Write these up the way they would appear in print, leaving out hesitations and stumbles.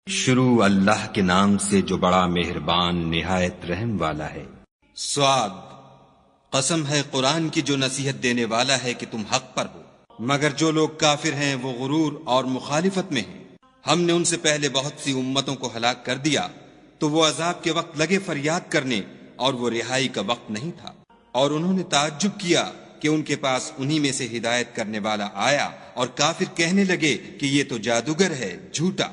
شروع اللہ کے نام سے جو بڑا مہربان نہایت رحم والا ہے۔ سعاد، قسم ہے قرآن کی جو نصیحت دینے والا ہے کہ تم حق پر ہو، مگر جو لوگ کافر ہیں وہ غرور اور مخالفت میں ہیں۔ ہم نے ان سے پہلے بہت سی امتوں کو ہلاک کر دیا تو وہ عذاب کے وقت لگے فریاد کرنے اور وہ رہائی کا وقت نہیں تھا، اور انہوں نے تعجب کیا کہ ان کے پاس انہی میں سے ہدایت کرنے والا آیا، اور کافر کہنے لگے کہ یہ تو جادوگر ہے، جھوٹا۔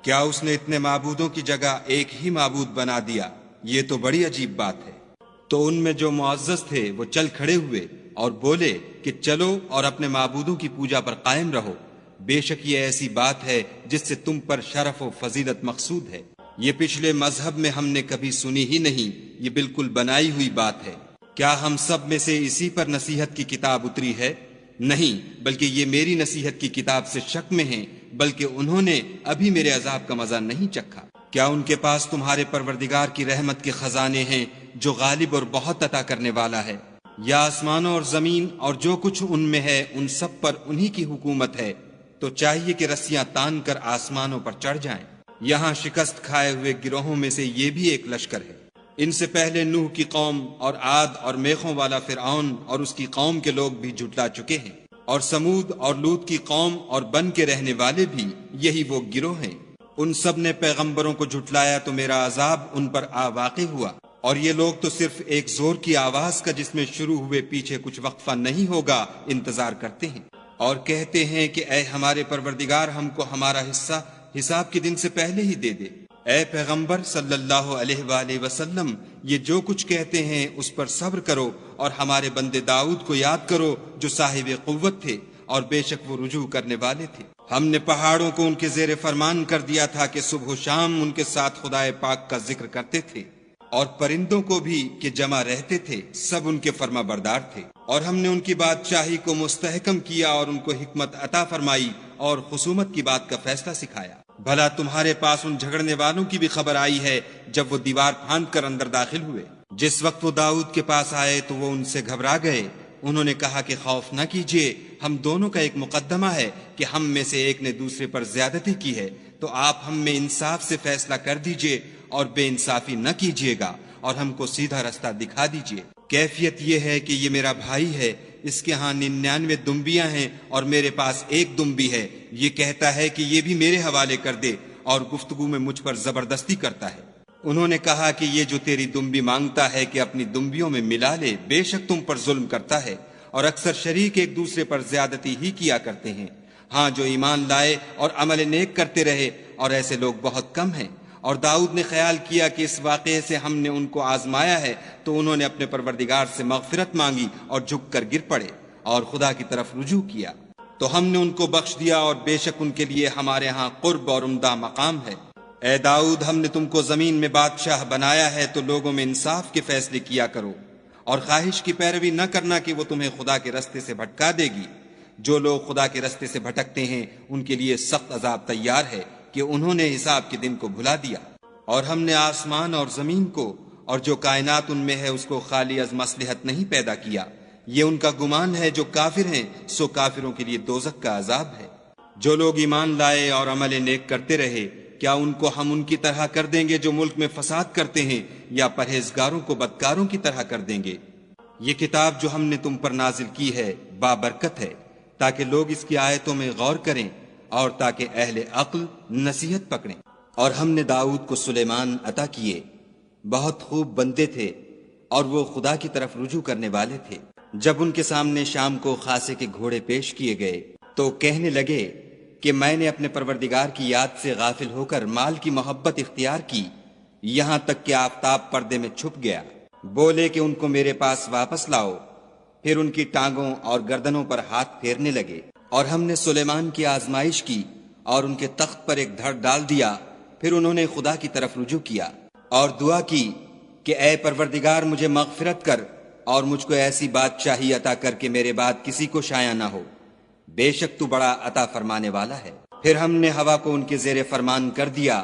کیا اس نے اتنے معبودوں کی جگہ ایک ہی معبود بنا دیا؟ یہ تو بڑی عجیب بات ہے۔ تو ان میں جو معزز تھے وہ چل کھڑے ہوئے اور بولے کہ چلو اور اپنے معبودوں کی پوجا پر قائم رہو، بے شک یہ ایسی بات ہے جس سے تم پر شرف و فضیلت مقصود ہے۔ یہ پچھلے مذہب میں ہم نے کبھی سنی ہی نہیں، یہ بالکل بنائی ہوئی بات ہے۔ کیا ہم سب میں سے اسی پر نصیحت کی کتاب اتری ہے؟ نہیں، بلکہ یہ میری نصیحت کی کتاب سے شک میں ہیں، بلکہ انہوں نے ابھی میرے عذاب کا مزہ نہیں چکھا۔ کیا ان کے پاس تمہارے پروردگار کی رحمت کے خزانے ہیں جو غالب اور بہت عطا کرنے والا ہے؟ یا آسمانوں اور زمین اور جو کچھ ان میں ہے ان سب پر انہی کی حکومت ہے، تو چاہیے کہ رسیاں تان کر آسمانوں پر چڑھ جائیں۔ یہاں شکست کھائے ہوئے گروہوں میں سے یہ بھی ایک لشکر ہے۔ ان سے پہلے نوح کی قوم اور عاد اور میخوں والا فرعون اور اس کی قوم کے لوگ بھی جھٹلا چکے ہیں، اور سمود اور لوط کی قوم اور بن کے رہنے والے بھی یہی وہ گروہ ہیں۔ ان سب نے پیغمبروں کو جھٹلایا تو میرا عذاب ان پر آ واقع ہوا، اور یہ لوگ تو صرف ایک زور کی آواز کا جس میں شروع ہوئے پیچھے کچھ وقفہ نہیں ہوگا انتظار کرتے ہیں، اور کہتے ہیں کہ اے ہمارے پروردگار ہم کو ہمارا حصہ حساب کے دن سے پہلے ہی دے دے۔ اے پیغمبر صلی اللہ علیہ وآلہ وسلم، یہ جو کچھ کہتے ہیں اس پر صبر کرو، اور ہمارے بندے داؤد کو یاد کرو جو صاحب قوت تھے اور بے شک وہ رجوع کرنے والے تھے۔ ہم نے پہاڑوں کو ان کے زیر فرمان کر دیا تھا کہ صبح و شام ان کے ساتھ خدائے پاک کا ذکر کرتے تھے، اور پرندوں کو بھی کہ جمع رہتے تھے، سب ان کے فرما بردار تھے۔ اور ہم نے ان کی بادشاہی کو مستحکم کیا اور ان کو حکمت عطا فرمائی اور خصومت کی بات کا فیصلہ سکھایا۔ بھلا تمہارے پاس ان جھگڑنے والوں کی بھی خبر آئی ہے جب وہ دیوار پھاند کر اندر داخل ہوئے؟ جس وقت وہ داؤد کے پاس آئے تو وہ ان سے گھبرا گئے۔ انہوں نے کہا کہ خوف نہ کیجیے، ہم دونوں کا ایک مقدمہ ہے کہ ہم میں سے ایک نے دوسرے پر زیادتی کی ہے، تو آپ ہم میں انصاف سے فیصلہ کر دیجیے اور بے انصافی نہ کیجیے گا، اور ہم کو سیدھا رستہ دکھا دیجیے۔ کیفیت یہ ہے کہ یہ میرا بھائی ہے، اس کے ہاں 99 دمبیاں ہیں اور میرے پاس ایک دمبی ہے۔ یہ کہتا ہے کہ یہ بھی میرے حوالے کر دے، اور گفتگو میں مجھ پر زبردستی کرتا ہے۔ انہوں نے کہا کہ یہ جو تیری دمبی مانگتا ہے کہ اپنی دمبیوں میں ملا لے، بے شک تم پر ظلم کرتا ہے، اور اکثر شریک ایک دوسرے پر زیادتی ہی کیا کرتے ہیں۔ ہاں، جو ایمان لائے اور عمل نیک کرتے رہے، اور ایسے لوگ بہت کم ہیں۔ اور داؤد نے خیال کیا کہ اس واقعے سے ہم نے ان کو آزمایا ہے، تو انہوں نے اپنے پروردگار سے مغفرت مانگی اور جھک کر گر پڑے اور خدا کی طرف رجوع کیا، تو ہم نے ان کو بخش دیا، اور بے شک ان کے لیے ہمارے ہاں قرب اور عمدہ مقام ہے۔ اے داؤد، ہم نے تم کو زمین میں بادشاہ بنایا ہے، تو لوگوں میں انصاف کے فیصلے کیا کرو، اور خواہش کی پیروی نہ کرنا کہ وہ تمہیں خدا کے رستے سے بھٹکا دے گی۔ جو لوگ خدا کے رستے سے بھٹکتے ہیں ان کے لیے سخت عذاب تیار ہے کہ انہوں نے حساب کے دن کو بھلا دیا۔ اور ہم نے آسمان اور زمین کو اور جو کائنات ان میں ہے اس کو خالی از مصلحت نہیں پیدا کیا۔ یہ ان کا گمان ہے جو کافر ہیں، سو کافروں کے لیے دوزخ کا عذاب ہے۔ جو لوگ ایمان لائے اور عمل نیک کرتے رہے، کیا ان کو ہم ان کی طرح کر دیں گے جو ملک میں فساد کرتے ہیں، یا پرہیزگاروں کو بدکاروں کی طرح کر دیں گے؟ یہ کتاب جو ہم نے تم پر نازل کی ہے بابرکت ہے، تاکہ لوگ اس کی آیتوں میں غور کریں اور تاکہ اہل عقل نصیحت پکڑیں۔ اور ہم نے داؤد کو سلیمان عطا کیے، بہت خوب بندے تھے، اور وہ خدا کی طرف رجوع کرنے والے تھے۔ جب ان کے سامنے شام کو خاصے کے گھوڑے پیش کیے گئے تو کہنے لگے کہ میں نے اپنے پروردگار کی یاد سے غافل ہو کر مال کی محبت اختیار کی، یہاں تک کہ آفتاب پردے میں چھپ گیا۔ بولے کہ ان کو میرے پاس واپس لاؤ، پھر ان کی ٹانگوں اور گردنوں پر ہاتھ پھیرنے لگے۔ اور ہم نے سلیمان کی آزمائش کی اور ان کے تخت پر ایک دھڑ ڈال دیا، پھر انہوں نے خدا کی طرف رجوع کیا اور دعا کی کہ اے پروردگار مجھے مغفرت کر اور مجھ کو ایسی بادشاہی عطا کر کہ میرے بعد کسی کو شایع نہ ہو، بے شک تو بڑا عطا فرمانے والا ہے۔ پھر ہم نے ہوا کو ان کے زیر فرمان کر دیا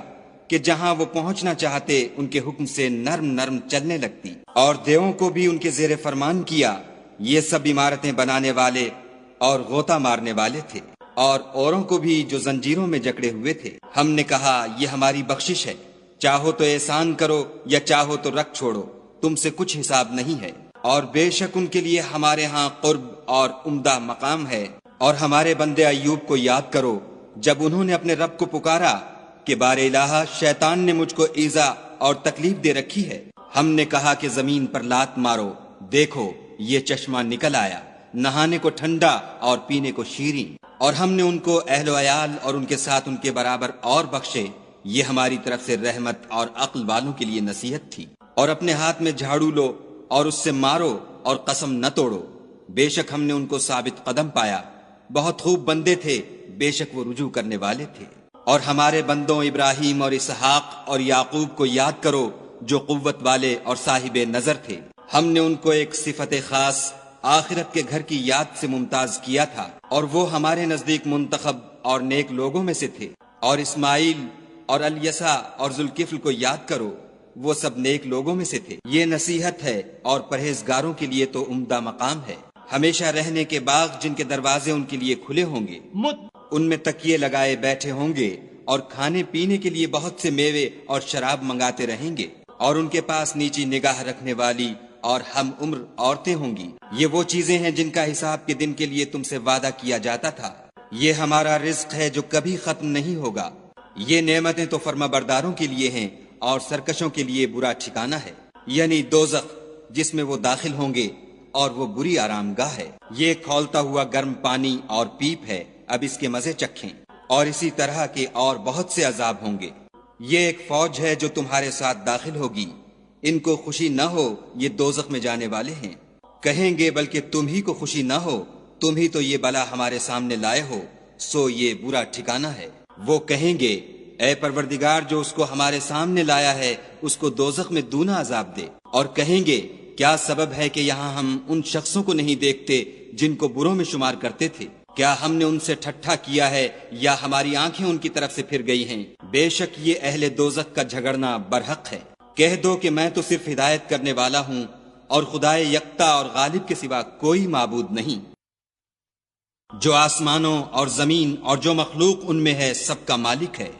کہ جہاں وہ پہنچنا چاہتے ان کے حکم سے نرم نرم چلنے لگتی، اور دیووں کو بھی ان کے زیر فرمان کیا، یہ سب عمارتیں بنانے والے اور غوطہ مارنے والے تھے۔ اور اوروں کو بھی جو زنجیروں میں جکڑے ہوئے تھے۔ ہم نے کہا یہ ہماری بخشش ہے، چاہو تو احسان کرو یا چاہو تو رکھ چھوڑو، تم سے کچھ حساب نہیں ہے، اور بے شک ان کے لیے ہمارے ہاں قرب اور عمدہ مقام ہے۔ اور ہمارے بندے ایوب کو یاد کرو جب انہوں نے اپنے رب کو پکارا کہ بار الہ شیطان نے مجھ کو ایذا اور تکلیف دے رکھی ہے، ہم نے کہا کہ زمین پر لات مارو، دیکھو یہ چشمہ نکل آیا، نہانے کو ٹھنڈا اور پینے کو شیریں، اور ہم نے ان کو اہل و عیال اور ان کے ساتھ ان کے برابر اور بخشے، یہ ہماری طرف سے رحمت اور عقل والوں کے لیے نصیحت تھی۔ اور اپنے ہاتھ میں جھاڑو لو اور اس سے مارو اور قسم نہ توڑو، بے شک ہم نے ان کو ثابت قدم پایا، بہت خوب بندے تھے، بے شک وہ رجوع کرنے والے تھے۔ اور ہمارے بندوں ابراہیم اور اسحاق اور یعقوب کو یاد کرو جو قوت والے اور صاحب نظر تھے، ہم نے ان کو ایک صفت خاص آخرت کے گھر کی یاد سے ممتاز کیا تھا، اور وہ ہمارے نزدیک منتخب اور نیک لوگوں میں سے تھے۔ اور اسماعیل اور الیسع اور ذوالکفل کو یاد کرو، وہ سب نیک لوگوں میں سے تھے۔ یہ نصیحت ہے اور پرہیزگاروں کے لیے تو عمدہ مقام ہے۔ ہمیشہ رہنے کے باغ جن کے دروازے ان کے لیے کھلے ہوں گے، ان میں تکیے لگائے بیٹھے ہوں گے، اور کھانے پینے کے لیے بہت سے میوے اور شراب منگاتے رہیں گے، اور ان کے پاس نیچی نگاہ رکھنے والی اور ہم عمر عورتیں ہوں گی۔ یہ وہ چیزیں ہیں جن کا حساب کے دن کے لیے تم سے وعدہ کیا جاتا تھا، یہ ہمارا رزق ہے جو کبھی ختم نہیں ہوگا۔ یہ نعمتیں تو فرما برداروں کے لیے ہیں اور سرکشوں کے لیے برا ٹھکانہ ہے، یعنی دوزخ جس میں وہ داخل ہوں گے، اور وہ بری آرام گاہ ہے۔ یہ کھولتا ہوا گرم پانی اور پیپ ہے، اب اس کے مزے چکھیں، اور اسی طرح کے اور بہت سے عذاب ہوں گے۔ یہ ایک فوج ہے جو تمہارے ساتھ داخل ہوگی، ان کو خوشی نہ ہو یہ دوزخ میں جانے والے ہیں، کہیں گے بلکہ تم ہی کو خوشی نہ ہو، تم ہی تو یہ بلا ہمارے سامنے لائے ہو، سو یہ برا ٹھکانہ ہے۔ وہ کہیں گے اے پروردگار جو اس کو ہمارے سامنے لایا ہے اس کو دوزخ میں دونا عذاب دے، اور کہیں گے کیا سبب ہے کہ یہاں ہم ان شخصوں کو نہیں دیکھتے جن کو بروں میں شمار کرتے تھے؟ کیا ہم نے ان سے ٹھٹھا کیا ہے یا ہماری آنکھیں ان کی طرف سے پھر گئی ہیں؟ بے شک یہ اہل دوزخ کا جھگڑنا برحق ہے۔ کہہ دو کہ میں تو صرف ہدایت کرنے والا ہوں، اور خدائے یکتا اور غالب کے سوا کوئی معبود نہیں، جو آسمانوں اور زمین اور جو مخلوق ان میں ہے سب کا مالک ہے،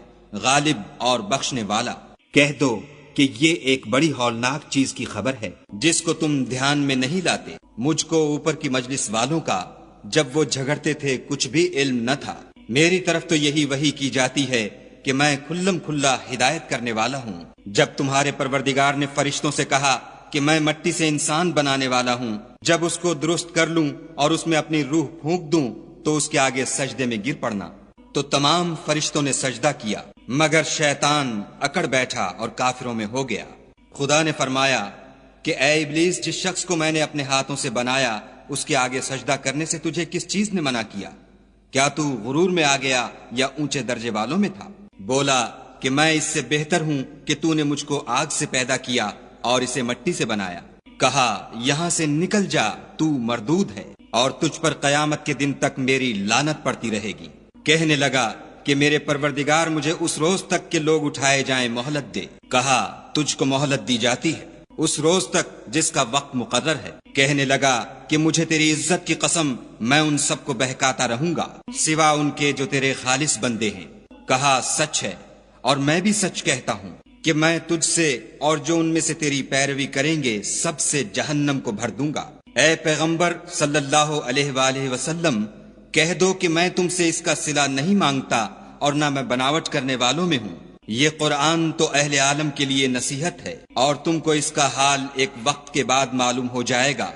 غالب اور بخشنے والا۔ کہہ دو کہ یہ ایک بڑی ہولناک چیز کی خبر ہے جس کو تم دھیان میں نہیں لاتے۔ مجھ کو اوپر کی مجلس والوں کا جب وہ جھگڑتے تھے کچھ بھی علم نہ تھا، میری طرف تو یہی وحی کی جاتی ہے کہ میں کھلم کھلا ہدایت کرنے والا ہوں۔ جب تمہارے پروردگار نے فرشتوں سے کہا کہ میں مٹی سے انسان بنانے والا ہوں، جب اس کو درست کر لوں اور اس میں اپنی روح پھونک دوں تو اس کے آگے سجدے میں گر پڑنا، تو تمام فرشتوں نے سجدہ کیا مگر شیطان اکڑ بیٹھا اور کافروں میں ہو گیا۔ خدا نے فرمایا کہ اے ابلیس، جس شخص کو میں نے اپنے ہاتھوں سے بنایا اس کے آگے سجدہ کرنے سے تجھے کس چیز نے منع کیا؟ کیا تو غرور میں آ گیا یا اونچے درجے والوں میں تھا؟ بولا کہ میں اس سے بہتر ہوں کہ تو نے مجھ کو آگ سے پیدا کیا اور اسے مٹی سے بنایا۔ کہا یہاں سے نکل جا، تو مردود ہے، اور تجھ پر قیامت کے دن تک میری لعنت پڑتی رہے گی۔ کہنے لگا کہ میرے پروردگار مجھے اس روز تک کہ لوگ اٹھائے جائیں مہلت دے۔ کہا تجھ کو مہلت دی جاتی ہے اس روز تک جس کا وقت مقرر ہے۔ کہنے لگا کہ مجھے تیری عزت کی قسم میں ان سب کو بہکاتا رہوں گا سوا ان کے جو تیرے خالص بندے ہیں۔ کہا سچ ہے اور میں بھی سچ کہتا ہوں کہ میں تجھ سے اور جو ان میں سے تیری پیروی کریں گے سب سے جہنم کو بھر دوں گا۔ اے پیغمبر صلی اللہ علیہ وآلہ وسلم، کہہ دو کہ میں تم سے اس کا صلہ نہیں مانگتا اور نہ میں بناوٹ کرنے والوں میں ہوں۔ یہ قرآن تو اہل عالم کے لیے نصیحت ہے، اور تم کو اس کا حال ایک وقت کے بعد معلوم ہو جائے گا۔